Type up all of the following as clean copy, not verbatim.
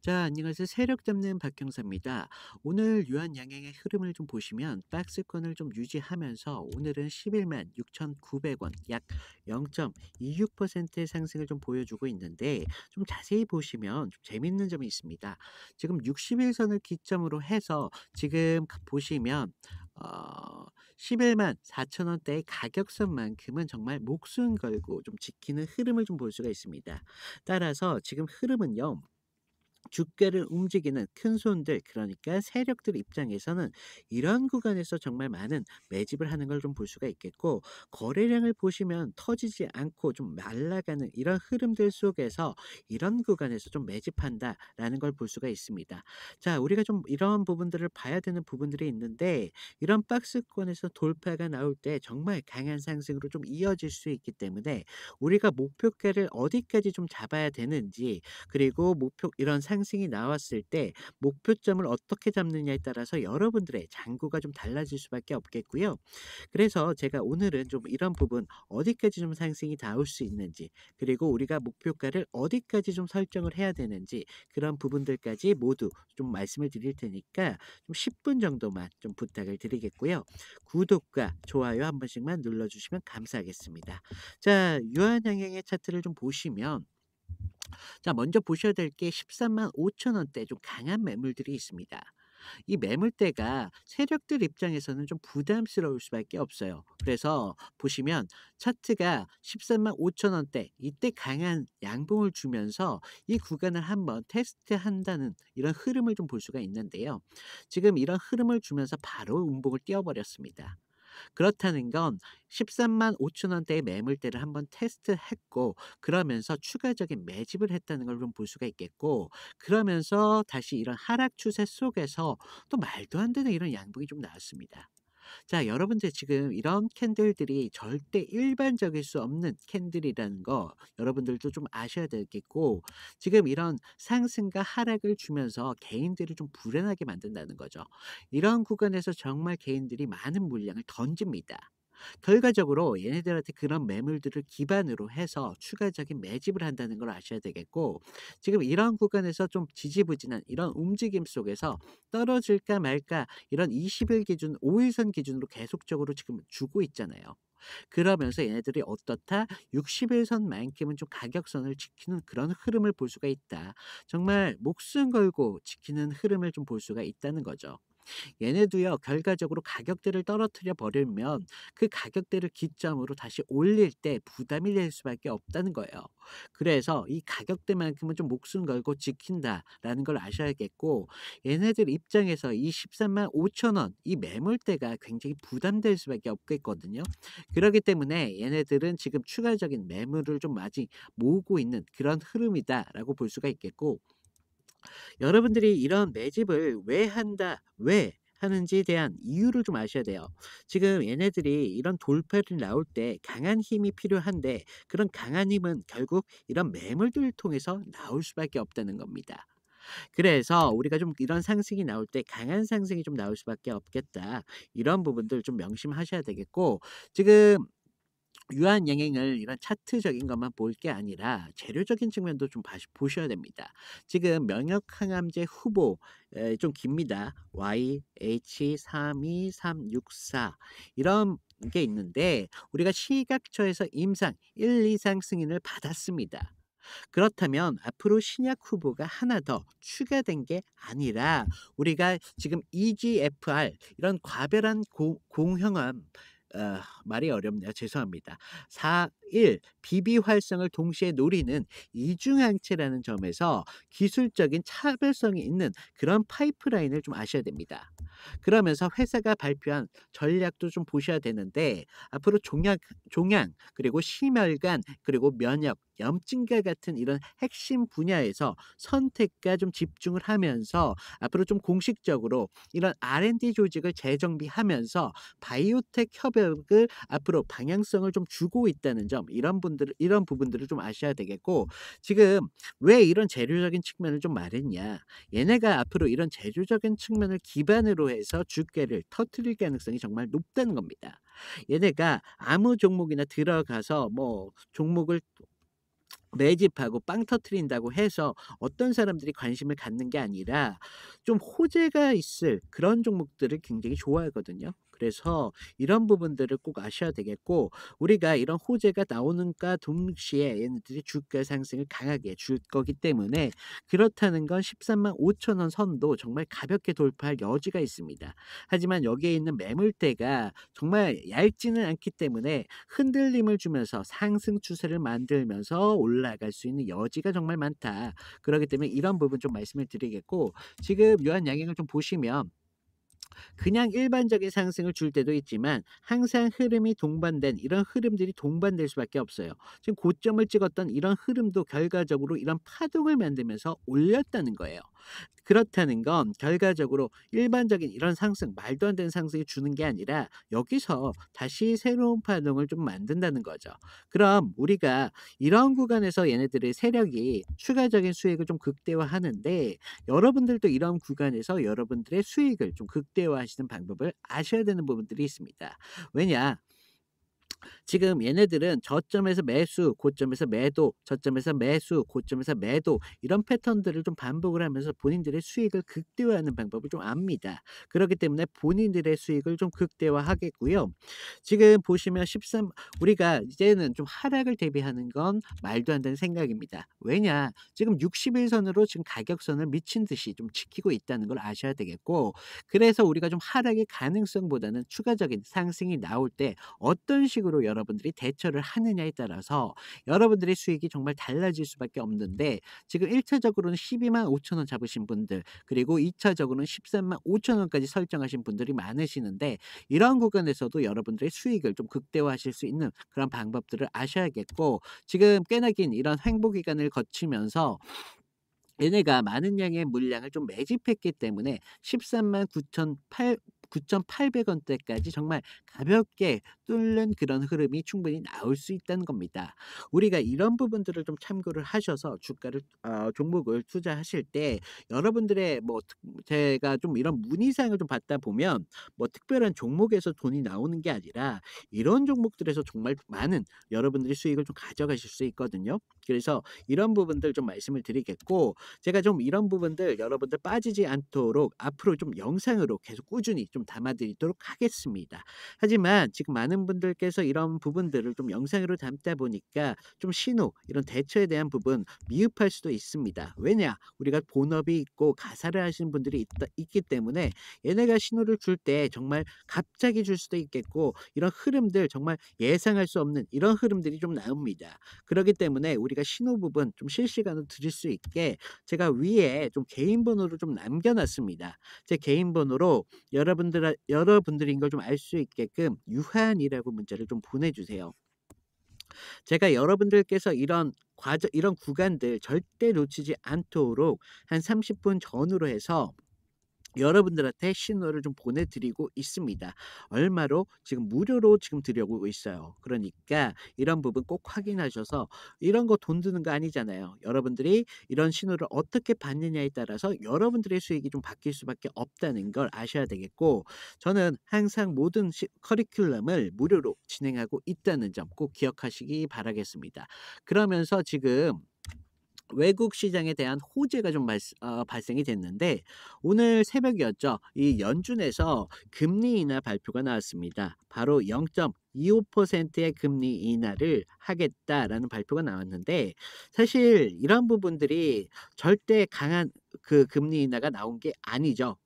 자, 안녕하세요. 세력 잡는 박형사입니다. 오늘 유한양행의 흐름을 좀 보시면 박스권을 좀 유지하면서 오늘은 11만 6,900원, 약 0.26%의 상승을 좀 보여주고 있는데 좀 자세히 보시면 좀 재밌는 점이 있습니다. 지금 60일선을 기점으로 해서 지금 보시면 11만 4천 원대의 가격선만큼은 정말 목숨 걸고 좀 지키는 흐름을 좀 볼 수가 있습니다. 따라서 지금 흐름은요. 주가를 움직이는 큰 손들, 그러니까 세력들 입장에서는 이런 구간에서 정말 많은 매집을 하는 걸 좀 볼 수가 있겠고, 거래량을 보시면 터지지 않고 좀 말라가는 이런 흐름들 속에서 이런 구간에서 좀 매집한다라는 걸 볼 수가 있습니다. 자, 우리가 좀 이런 부분들을 봐야 되는 부분들이 있는데, 이런 박스권에서 돌파가 나올 때 정말 강한 상승으로 좀 이어질 수 있기 때문에 우리가 목표가를 어디까지 좀 잡아야 되는지, 그리고 목표 이런 상승이 나왔을 때 목표점을 어떻게 잡느냐에 따라서 여러분들의 장구가 좀 달라질 수밖에 없겠고요. 그래서 제가 오늘은 좀 이런 부분 어디까지 좀 상승이 나올 수 있는지, 그리고 우리가 목표가를 어디까지 좀 설정을 해야 되는지, 그런 부분들까지 모두 좀 말씀을 드릴 테니까 좀 10분 정도만 좀 부탁을 드리겠고요. 구독과 좋아요 한 번씩만 눌러주시면 감사하겠습니다. 자, 유한양행의 차트를 좀 보시면, 자, 먼저 보셔야 될 게 13만 5천 원대 좀 강한 매물들이 있습니다. 이 매물대가 세력들 입장에서는 좀 부담스러울 수밖에 없어요. 그래서 보시면 차트가 13만 5천 원대, 이때 강한 양봉을 주면서 이 구간을 한번 테스트한다는 이런 흐름을 좀 볼 수가 있는데요. 지금 이런 흐름을 주면서 바로 음봉을 띄워버렸습니다. 그렇다는 건 13만 5천 원대의 매물대를 한번 테스트했고, 그러면서 추가적인 매집을 했다는 걸 좀 볼 수가 있겠고, 그러면서 다시 이런 하락 추세 속에서 또 말도 안 되는 이런 양봉이 좀 나왔습니다. 자, 여러분들 지금 이런 캔들들이 절대 일반적일 수 없는 캔들이라는 거 여러분들도 좀 아셔야 되겠고, 지금 이런 상승과 하락을 주면서 개인들을 좀 불안하게 만든다는 거죠. 이런 구간에서 정말 개인들이 많은 물량을 던집니다. 결과적으로 얘네들한테 그런 매물들을 기반으로 해서 추가적인 매집을 한다는 걸 아셔야 되겠고, 지금 이런 구간에서 좀 지지부진한 이런 움직임 속에서 떨어질까 말까 이런 20일 기준, 5일선 기준으로 계속적으로 지금 주고 있잖아요. 그러면서 얘네들이 어떻다? 60일선만큼은 좀 가격선을 지키는 그런 흐름을 볼 수가 있다. 정말 목숨 걸고 지키는 흐름을 좀 볼 수가 있다는 거죠. 얘네도요, 결과적으로 가격대를 떨어뜨려 버리면 그 가격대를 기점으로 다시 올릴 때 부담이 될 수밖에 없다는 거예요. 그래서 이 가격대만큼은 좀 목숨 걸고 지킨다라는 걸 아셔야겠고, 얘네들 입장에서 이 13만 5천 원 이 매물대가 굉장히 부담될 수밖에 없겠거든요. 그렇기 때문에 얘네들은 지금 추가적인 매물을 좀 많이 모으고 있는 그런 흐름이다라고 볼 수가 있겠고, 여러분들이 이런 매집을 왜 한다, 왜 하는지에 대한 이유를 좀 아셔야 돼요. 지금 얘네들이 이런 돌파를 나올 때 강한 힘이 필요한데, 그런 강한 힘은 결국 이런 매물들을 통해서 나올 수밖에 없다는 겁니다. 그래서 우리가 좀 이런 상승이 나올 때 강한 상승이 좀 나올 수밖에 없겠다. 이런 부분들 좀 명심하셔야 되겠고, 지금 유한양행을 이런 차트적인 것만 볼 게 아니라 재료적인 측면도 좀 보셔야 됩니다. 지금 명역항암제 후보 좀 깁니다. YH32364 이런 게 있는데, 우리가 시각처에서 임상 1, 2상 승인을 받았습니다. 그렇다면 앞으로 신약 후보가 하나 더 추가된 게 아니라, 우리가 지금 EGFR 이런 과별한 공형암, 말이 어렵네요. 죄송합니다. 4.1 비비 활성을 동시에 노리는 이중항체라는 점에서 기술적인 차별성이 있는 그런 파이프라인을 좀 아셔야 됩니다. 그러면서 회사가 발표한 전략도 좀 보셔야 되는데, 앞으로 종양, 그리고 심혈관, 그리고 면역, 염증과 같은 이런 핵심 분야에서 선택과 좀 집중을 하면서 앞으로 좀 공식적으로 이런 R&D 조직을 재정비하면서 바이오텍 협업을 앞으로 방향성을 좀 주고 있다는 점, 이런 부분들을 좀 아셔야 되겠고, 지금 왜 이런 재료적인 측면을 좀 말했냐, 얘네가 앞으로 이런 재료적인 측면을 기반으로 해서 주가를 터뜨릴 가능성이 정말 높다는 겁니다. 얘네가 아무 종목이나 들어가서 뭐 종목을 매집하고 빵 터트린다고 해서 어떤 사람들이 관심을 갖는 게 아니라 좀 호재가 있을 그런 종목들을 굉장히 좋아하거든요. 그래서 이런 부분들을 꼭 아셔야 되겠고, 우리가 이런 호재가 나오는가 동시에 얘네들이 주가 상승을 강하게 줄 거기 때문에, 그렇다는 건 13만 5천 원 선도 정말 가볍게 돌파할 여지가 있습니다. 하지만 여기에 있는 매물대가 정말 얇지는 않기 때문에 흔들림을 주면서 상승 추세를 만들면서 올라갈 수 있는 여지가 정말 많다. 그렇기 때문에 이런 부분 좀 말씀을 드리겠고, 지금 유한 양행을 좀 보시면 그냥 일반적인 상승을 줄 때도 있지만 항상 흐름이 동반된 이런 흐름들이 동반될 수밖에 없어요. 지금 고점을 찍었던 이런 흐름도 결과적으로 이런 파동을 만들면서 올렸다는 거예요. 그렇다는 건 결과적으로 일반적인 이런 상승, 말도 안 되는 상승이 주는 게 아니라 여기서 다시 새로운 파동을 좀 만든다는 거죠. 그럼 우리가 이런 구간에서 얘네들의 세력이 추가적인 수익을 좀 극대화하는데, 여러분들도 이런 구간에서 여러분들의 수익을 좀 극대화하시는 방법을 아셔야 되는 부분들이 있습니다. 왜냐? 지금 얘네들은 저점에서 매수, 고점에서 매도, 저점에서 매수, 고점에서 매도, 이런 패턴들을 좀 반복을 하면서 본인들의 수익을 극대화하는 방법을 좀 압니다. 그렇기 때문에 본인들의 수익을 좀 극대화하겠고요. 지금 보시면 13, 우리가 이제는 좀 하락을 대비하는 건 말도 안 되는 생각입니다. 왜냐? 지금 60일선으로 지금 가격선을 미친 듯이 좀 지키고 있다는 걸 아셔야 되겠고, 그래서 우리가 좀 하락의 가능성보다는 추가적인 상승이 나올 때 어떤 식으로 여러분들이 대처를 하느냐에 따라서 여러분들의 수익이 정말 달라질 수밖에 없는데, 지금 1차적으로는 12만 5천 원 잡으신 분들, 그리고 2차적으로는 13만 5천 원까지 설정하신 분들이 많으시는데, 이런 구간에서도 여러분들의 수익을 좀 극대화하실 수 있는 그런 방법들을 아셔야겠고, 지금 꽤나 긴 이런 횡보 기간을 거치면서 얘네가 많은 양의 물량을 좀 매집했기 때문에 13만 9,800 원대까지 정말 가볍게 뚫는 그런 흐름이 충분히 나올 수 있다는 겁니다. 우리가 이런 부분들을 좀 참고를 하셔서 주가를 종목을 투자하실 때 여러분들의 뭐 제가 좀 이런 문의사항을 좀 받다 보면 뭐 특별한 종목에서 돈이 나오는 게 아니라 이런 종목들에서 정말 많은 여러분들이 수익을 좀 가져가실 수 있거든요. 그래서 이런 부분들 좀 말씀을 드리겠고, 제가 좀 이런 부분들 여러분들 빠지지 않도록 앞으로 좀 영상으로 계속 꾸준히 좀 담아 드리도록 하겠습니다. 하지만 지금 많은 분들께서 이런 부분들을 좀 영상으로 담다 보니까 좀 신호, 이런 대처에 대한 부분 미흡할 수도 있습니다. 왜냐? 우리가 본업이 있고 가사를 하시는 분들이 있기 때문에 얘네가 신호를 줄 때 정말 갑자기 줄 수도 있겠고, 이런 흐름들 정말 예상할 수 없는 이런 흐름들이 좀 나옵니다. 그렇기 때문에 우리가 신호 부분 좀 실시간으로 드릴 수 있게 제가 위에 좀 개인 번호를 좀 남겨 놨습니다. 제 개인 번호로 여러분들인 걸 좀 알 수 있게끔 유한이라고 문자를 좀 보내 주세요. 제가 여러분들께서 이런 구간들 절대 놓치지 않도록 한 30분 전후로 해서 여러분들한테 신호를 좀 보내드리고 있습니다. 얼마로? 지금 무료로 지금 드리고 있어요. 그러니까 이런 부분 꼭 확인하셔서, 이런 거 돈 드는 거 아니잖아요. 여러분들이 이런 신호를 어떻게 받느냐에 따라서 여러분들의 수익이 좀 바뀔 수밖에 없다는 걸 아셔야 되겠고, 저는 항상 모든 커리큘럼을 무료로 진행하고 있다는 점 꼭 기억하시기 바라겠습니다. 그러면서 지금 외국 시장에 대한 호재가 좀 발생이 됐는데, 오늘 새벽이었죠. 이 연준에서 금리 인하 발표가 나왔습니다. 바로 0.25%의 금리 인하를 하겠다라는 발표가 나왔는데, 사실 이런 부분들이 절대 강한 그 금리 인하가 나온 게 아니죠.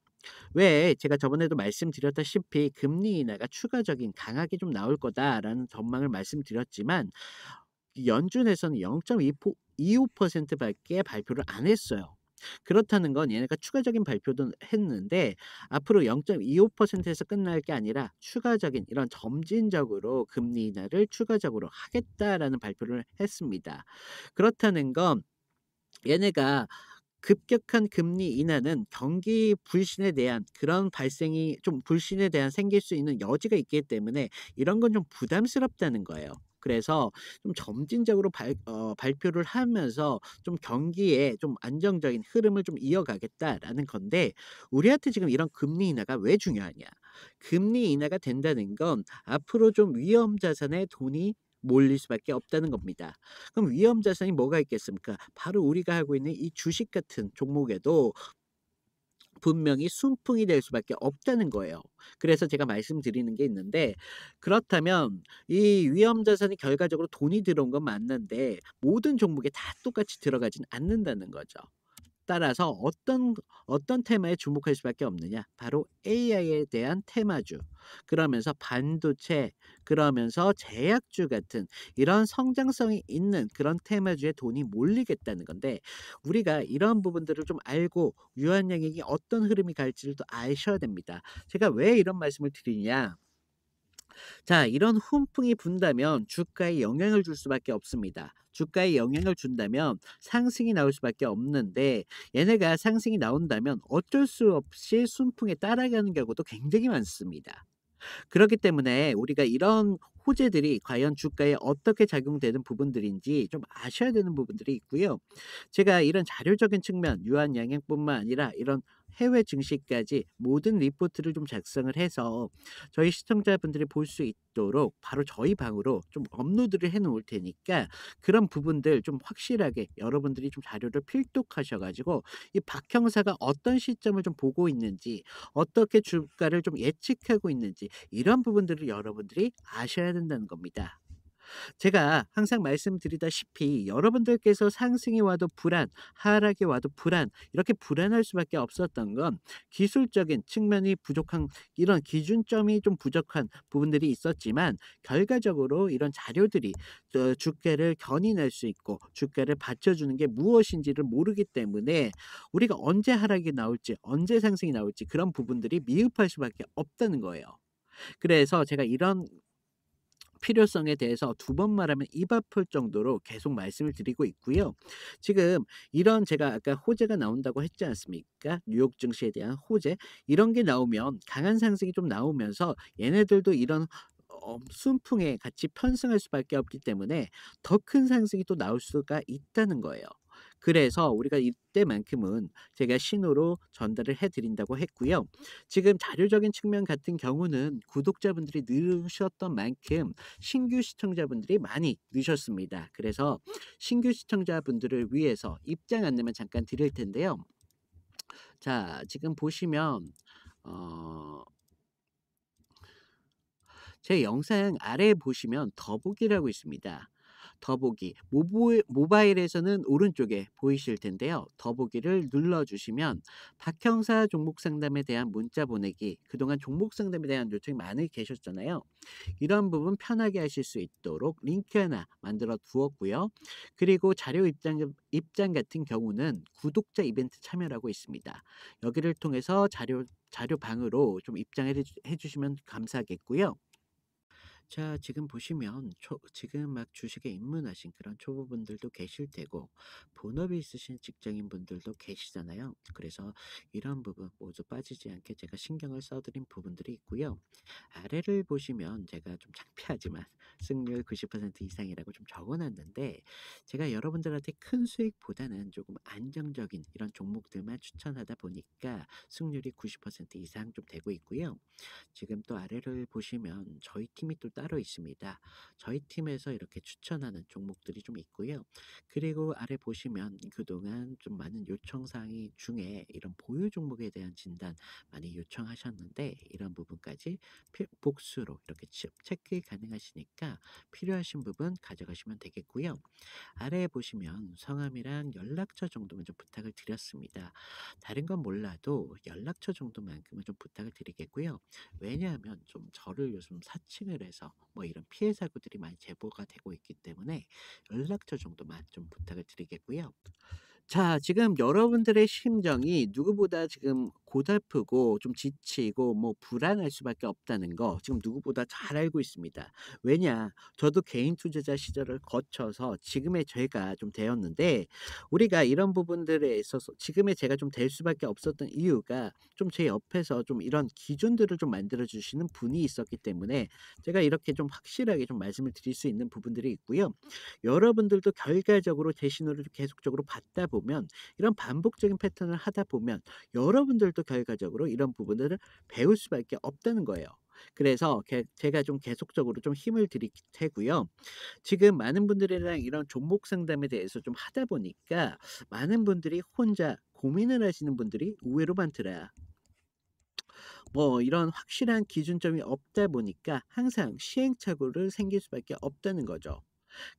왜 제가 저번에도 말씀드렸다시피 금리 인하가 추가적인 강하게 좀 나올 거다라는 전망을 말씀드렸지만, 연준에서는 0.25% 밖에 발표를 안 했어요. 그렇다는 건 얘네가 추가적인 발표도 했는데, 앞으로 0.25%에서 끝날 게 아니라 추가적인 이런 점진적으로 금리 인하를 추가적으로 하겠다라는 발표를 했습니다. 그렇다는 건 얘네가 급격한 금리 인하는 경기 불신에 대한 그런 발생이 좀 불신에 대한 생길 수 있는 여지가 있기 때문에 이런 건 좀 부담스럽다는 거예요. 그래서 좀 점진적으로 발표를 하면서 좀 경기에 좀 안정적인 흐름을 좀 이어가겠다라는 건데, 우리한테 지금 이런 금리 인하가 왜 중요하냐? 금리 인하가 된다는 건 앞으로 좀 위험 자산에 돈이 몰릴 수밖에 없다는 겁니다. 그럼 위험 자산이 뭐가 있겠습니까? 바로 우리가 하고 있는 이 주식 같은 종목에도 분명히 순풍이 될 수밖에 없다는 거예요. 그래서 제가 말씀드리는 게 있는데, 그렇다면 이 위험 자산이 결과적으로 돈이 들어온 건 맞는데 모든 종목에 다 똑같이 들어가진 않는다는 거죠. 따라서 어떤 테마에 주목할 수밖에 없느냐? 바로 AI에 대한 테마주. 그러면서 반도체, 그러면서 제약주 같은 이런 성장성이 있는 그런 테마주에 돈이 몰리겠다는 건데, 우리가 이런 부분들을 좀 알고 유한양에게 어떤 흐름이 갈지를 또 아셔야 됩니다. 제가 왜 이런 말씀을 드리냐? 자, 이런 훈풍이 분다면 주가에 영향을 줄 수밖에 없습니다. 주가에 영향을 준다면 상승이 나올 수밖에 없는데, 얘네가 상승이 나온다면 어쩔 수 없이 순풍에 따라가는 경우도 굉장히 많습니다. 그렇기 때문에 우리가 이런 호재들이 과연 주가에 어떻게 작용되는 부분들인지 좀 아셔야 되는 부분들이 있고요. 제가 이런 자료적인 측면, 유한 양행뿐만 아니라 이런 해외 증시까지 모든 리포트를 좀 작성을 해서 저희 시청자분들이 볼 수 있도록 바로 저희 방으로 좀 업로드를 해 놓을 테니까, 그런 부분들 좀 확실하게 여러분들이 좀 자료를 필독하셔 가지고 이 박 형사가 어떤 시점을 좀 보고 있는지, 어떻게 주가를 좀 예측하고 있는지, 이런 부분들을 여러분들이 아셔야 된다는 겁니다. 제가 항상 말씀드리다시피 여러분들께서 상승이 와도 불안, 하락이 와도 불안, 이렇게 불안할 수밖에 없었던 건 기술적인 측면이 부족한, 이런 기준점이 좀 부족한 부분들이 있었지만, 결과적으로 이런 자료들이 주가를 견인할 수 있고 주가를 받쳐주는 게 무엇인지를 모르기 때문에 우리가 언제 하락이 나올지 언제 상승이 나올지 그런 부분들이 미흡할 수밖에 없다는 거예요. 그래서 제가 이런 필요성에 대해서 두 번 말하면 입 아플 정도로 계속 말씀을 드리고 있고요. 지금 이런, 제가 아까 호재가 나온다고 했지 않습니까? 뉴욕 증시에 대한 호재, 이런 게 나오면 강한 상승이 좀 나오면서 얘네들도 이런 순풍에 같이 편승할 수밖에 없기 때문에 더 큰 상승이 또 나올 수가 있다는 거예요. 그래서 우리가 이때만큼은 제가 신호로 전달을 해 드린다고 했고요. 지금 자료적인 측면 같은 경우는 구독자분들이 늘으셨던 만큼 신규 시청자분들이 많이 느셨습니다. 그래서 신규 시청자분들을 위해서 입장 안내만 잠깐 드릴 텐데요. 자, 지금 보시면 어 제 영상 아래에 보시면 더보기라고 있습니다. 더보기. 모바일에서는 오른쪽에 보이실 텐데요. 더보기를 눌러주시면 박형사 종목 상담에 대한 문자 보내기, 그동안 종목 상담에 대한 요청이 많이 계셨잖아요. 이런 부분 편하게 하실 수 있도록 링크 하나 만들어 두었고요. 그리고 자료 입장 같은 경우는 구독자 이벤트 참여라고 있습니다. 여기를 통해서 자료 방으로 좀 입장해 주시면 감사하겠고요. 자, 지금 보시면 지금 막 주식에 입문하신 그런 초보분들도 계실 테고, 본업이 있으신 직장인분들도 계시잖아요. 그래서 이런 부분 모두 빠지지 않게 제가 신경을 써드린 부분들이 있고요. 아래를 보시면 제가 좀 창피하지만 승률 90% 이상이라고 좀 적어놨는데, 제가 여러분들한테 큰 수익보다는 조금 안정적인 이런 종목들만 추천하다 보니까 승률이 90% 이상 좀 되고 있고요. 지금 또 아래를 보시면 저희 팀이 또 따로 있습니다. 저희 팀에서 이렇게 추천하는 종목들이 좀 있고요. 그리고 아래 보시면 그동안 좀 많은 요청사항이 중에 이런 보유 종목에 대한 진단 많이 요청하셨는데, 이런 부분까지 복수로 이렇게 체크 가능하시니까 필요하신 부분 가져가시면 되겠고요. 아래에 보시면 성함이랑 연락처 정도만 좀 부탁을 드렸습니다. 다른 건 몰라도 연락처 정도만큼은 좀 부탁을 드리겠고요. 왜냐하면 좀 저를 요즘 사칭을 해서 뭐 이런 피해 사고들이 많이 제보가 되고 있기 때문에 연락처 정도만 좀 부탁을 드리겠고요. 자, 지금 여러분들의 심정이 누구보다 지금 고달프고 좀 지치고 뭐 불안할 수밖에 없다는 거 지금 누구보다 잘 알고 있습니다. 왜냐? 저도 개인 투자자 시절을 거쳐서 지금의 제가 좀 되었는데, 우리가 이런 부분들에 있어서 지금의 제가 좀 될 수밖에 없었던 이유가 좀 제 옆에서 좀 이런 기준들을 좀 만들어 주시는 분이 있었기 때문에 제가 이렇게 좀 확실하게 좀 말씀을 드릴 수 있는 부분들이 있고요. 여러분들도 결과적으로 제 신호를 계속적으로 받다 보면, 이런 반복적인 패턴을 하다 보면 여러분들도 결과적으로 이런 부분들을 배울 수밖에 없다는 거예요. 그래서 제가 좀 계속적으로 좀 힘을 드릴 테고요. 지금 많은 분들이랑 이런 종목 상담에 대해서 좀 하다 보니까 많은 분들이 혼자 고민을 하시는 분들이 의외로 많더라. 뭐 이런 확실한 기준점이 없다 보니까 항상 시행착오를 생길 수밖에 없다는 거죠.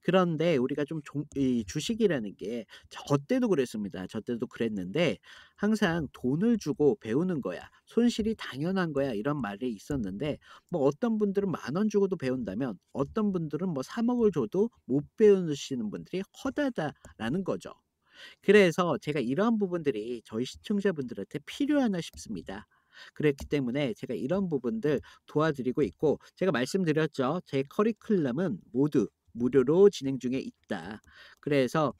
그런데 우리가 좀 이 주식이라는 게 저 때도 그랬습니다. 저 때도 그랬는데 항상 "돈을 주고 배우는 거야. 손실이 당연한 거야." 이런 말이 있었는데 뭐 어떤 분들은 10,000원 주고도 배운다면 어떤 분들은 뭐 3억을 줘도 못 배우시는 분들이 허다다라는 거죠. 그래서 제가 이런 부분들이 저희 시청자분들한테 필요하나 싶습니다. 그랬기 때문에 제가 이런 부분들 도와드리고 있고 제가 말씀드렸죠. 제 커리큘럼은 모두 무료로 진행 중에 있다. 그래서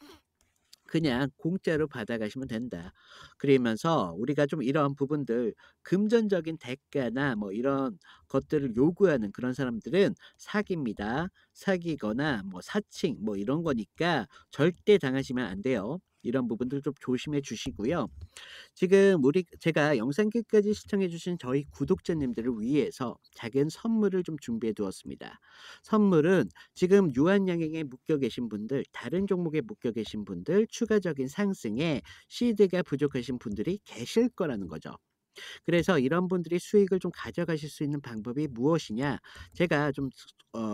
그냥 공짜로 받아가시면 된다. 그러면서 우리가 좀 이런 부분들 금전적인 대가나 뭐 이런 것들을 요구하는 그런 사람들은 사기입니다. 사기거나 뭐 사칭 뭐 이런 거니까 절대 당하시면 안 돼요. 이런 부분들 좀 조심해 주시고요. 지금 제가 영상 끝까지 시청해 주신 저희 구독자님들을 위해서 작은 선물을 좀 준비해 두었습니다. 선물은 지금 유한양행에 묶여 계신 분들, 다른 종목에 묶여 계신 분들, 추가적인 상승에 시드가 부족하신 분들이 계실 거라는 거죠. 그래서 이런 분들이 수익을 좀 가져가실 수 있는 방법이 무엇이냐? 제가 좀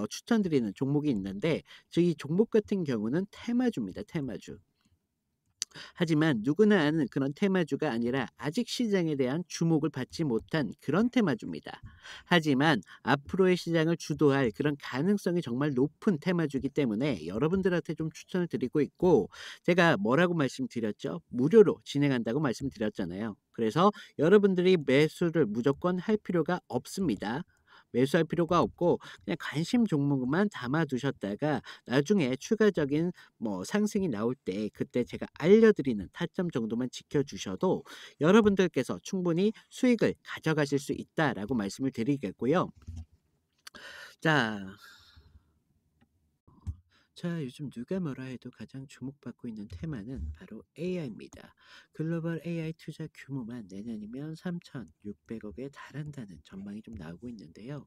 추천드리는 종목이 있는데 저희 종목 같은 경우는 테마주입니다. 테마주. 하지만 누구나 아는 그런 테마주가 아니라 아직 시장에 대한 주목을 받지 못한 그런 테마주입니다. 하지만 앞으로의 시장을 주도할 그런 가능성이 정말 높은 테마주이기 때문에 여러분들한테 좀 추천을 드리고 있고 제가 뭐라고 말씀드렸죠? 무료로 진행한다고 말씀드렸잖아요. 그래서 여러분들이 매수를 무조건 할 필요가 없습니다. 매수할 필요가 없고 그냥 관심 종목만 담아 두셨다가 나중에 추가적인 뭐 상승이 나올 때 그때 제가 알려드리는 타점 정도만 지켜주셔도 여러분들께서 충분히 수익을 가져가실 수 있다라고 말씀을 드리겠고요. 자, 요즘 누가 뭐라 해도 가장 주목받고 있는 테마는 바로 AI입니다. 글로벌 AI 투자 규모만 내년이면 3,600억에 달한다는 전망이 좀 나오고 있는데요.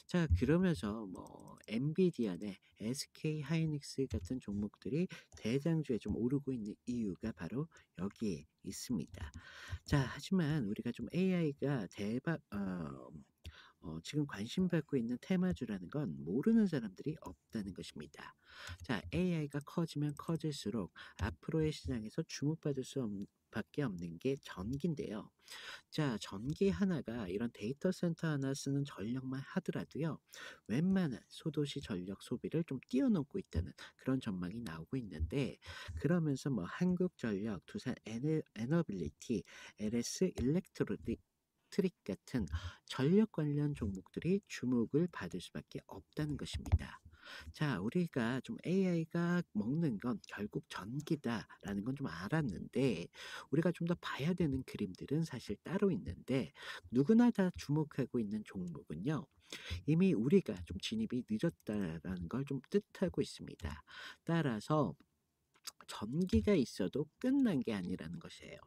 자, 그러면서 뭐 엔비디아나 SK 하이닉스 같은 종목들이 대장주에 좀 오르고 있는 이유가 바로 여기에 있습니다. 자, 하지만 우리가 좀 AI가 지금 관심 받고 있는 테마주라는 건 모르는 사람들이 없다는 것입니다. 자, AI가 커지면 커질수록 앞으로의 시장에서 주목받을 수 밖에 없는 게 전기인데요. 자, 전기 하나가 이런 데이터 센터 하나 쓰는 전력만 하더라도요. 웬만한 소도시 전력 소비를 좀 뛰어넘고 있다는 그런 전망이 나오고 있는데 그러면서 뭐 한국전력, 두산 에너빌리티, LS 트릭 같은 전력 관련 종목들이 주목을 받을 수밖에 없다는 것입니다. 자, 우리가 좀 AI가 먹는 건 결국 전기다라는 건 좀 알았는데 우리가 좀 더 봐야 되는 그림들은 사실 따로 있는데 누구나 다 주목하고 있는 종목은요. 이미 우리가 좀 진입이 늦었다라는 걸 좀 뜻하고 있습니다. 따라서 전기가 있어도 끝난 게 아니라는 것이에요.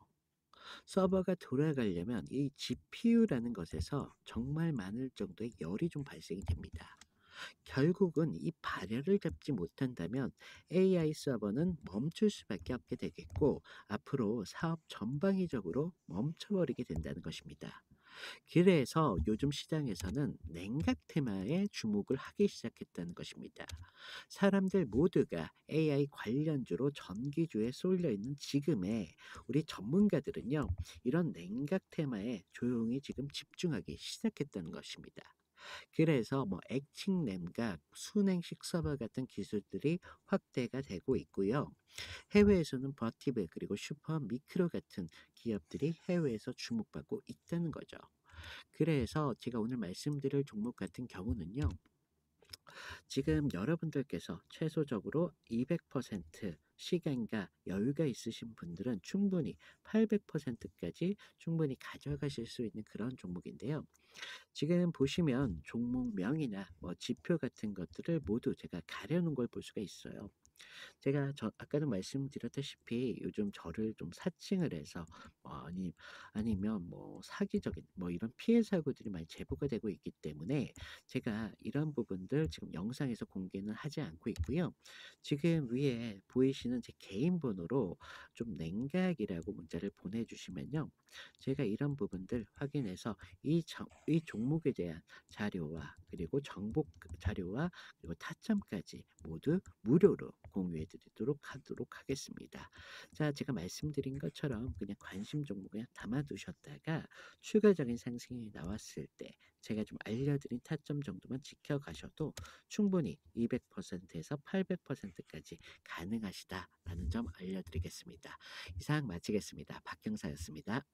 서버가 돌아가려면 이 GPU라는 것에서 정말 많을 정도의 열이 좀 발생이 됩니다. 결국은 이 발열을 잡지 못한다면 AI 서버는 멈출 수밖에 없게 되겠고 앞으로 사업 전방위적으로 멈춰버리게 된다는 것입니다. 그래서 요즘 시장에서는 냉각 테마에 주목을 하기 시작했다는 것입니다. 사람들 모두가 AI 관련주로 전기주에 쏠려 있는 지금에 우리 전문가들은요, 이런 냉각 테마에 조용히 지금 집중하기 시작했다는 것입니다. 그래서 뭐 액칭 냉각, 순행식 서버 같은 기술들이 확대가 되고 있고요. 해외에서는 버티브 그리고 슈퍼 미크로 같은 기업들이 해외에서 주목받고 있다는 거죠. 그래서 제가 오늘 말씀드릴 종목 같은 경우는요. 지금 여러분들께서 최소적으로 200% 시간과 여유가 있으신 분들은 충분히 800%까지 충분히 가져가실 수 있는 그런 종목인데요. 지금 보시면 종목명이나 뭐 지표 같은 것들을 모두 제가 가려놓은 걸 볼 수가 있어요. 제가 아까도 말씀드렸다시피 요즘 저를 좀 사칭을 해서 뭐 아니면 뭐 사기적인 뭐 이런 피해 사고들이 많이 제보가 되고 있기 때문에 제가 이런 부분들 지금 영상에서 공개는 하지 않고 있고요. 지금 위에 보이시는 제 개인 번호로 좀 냉각이라고 문자를 보내주시면요. 제가 이런 부분들 확인해서 이 종목에 대한 자료와 그리고 정보 자료와 그리고 타점까지 모두 무료로 공유해 드리도록 하도록 하겠습니다. 자, 제가 말씀드린 것처럼 그냥 관심 종목 그냥 담아 두셨다가 추가적인 상승이 나왔을 때 제가 좀 알려드린 타점 정도만 지켜가셔도 충분히 200%에서 800%까지 가능하시다라는 점 알려드리겠습니다. 이상 마치겠습니다. 박경사였습니다.